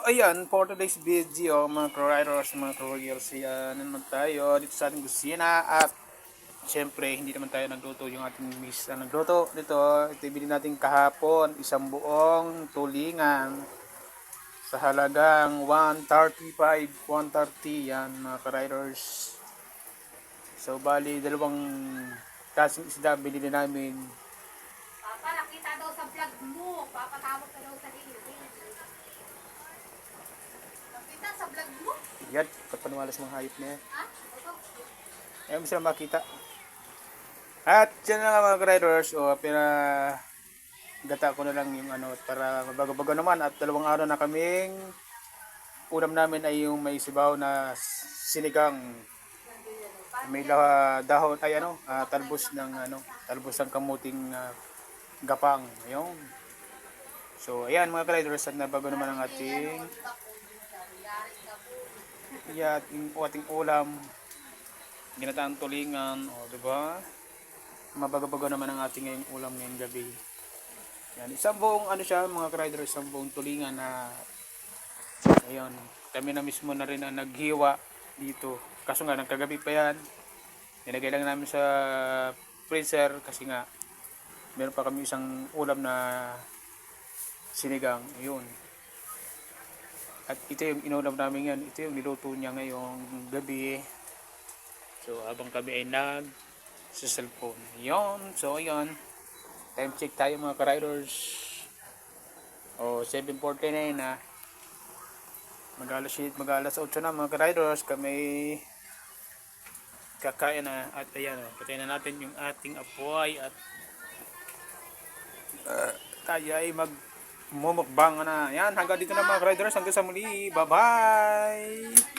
Ayan, for today's video, mga ka-riders, mga ka-warriors, ayan naman tayo dito sa ating kusina at syempre, hindi naman tayo nagluto yung ating miss na nagluto. Ito ibili natin kahapon, isang buong tulingan sa halagang 135, 130, yan mga ka-riders. So, bali, dalawang kasing isda binili namin. Papa, nakita daw sa vlog mo. Papatawag ka daw sa iyo. Nakita sa vlog mo? Yan, kapaniwala sa mga hayop na yan. Ha? Ito. Ayaw mo sila makita. At yan na nga mga riders, gata ko na lang yung para mabago-bago naman. At 2 araw na kaming ulam namin ay yung may sibaw na sinigang. May dahon ay talbos ng kamuting gapang. Ayun. So ayan mga riders, at nabago naman ang ating ating ulam. Ginataang tulingan, diba? Mabago-bago naman ang ating ngayong ulam ngayong gabi. Yan, isang buong mga ka-rider, isang buong tulingan na ayun, kami na mismo na rin ang naghiwa dito. Kaso nga nagkagabi pa yan. Nilagay lang namin sa freezer kasi nga meron pa kami isang ulam na sinigang. Ayun. At ito yung inulam namin yan. Ito yung niluto niya ngayong gabi. So habang kami ay sa cellphone. Yon. So ayun. Time check tayo mga ka-riders. 7:49 na. Mag-alas 8 na mga ka-riders. Kami kakain na. At ayan. Patayin na natin yung ating apoy. At tayo ay mumukbang na. Yan. Hanggang dito na mga ka-riders. Hanggang sa muli. Bye bye.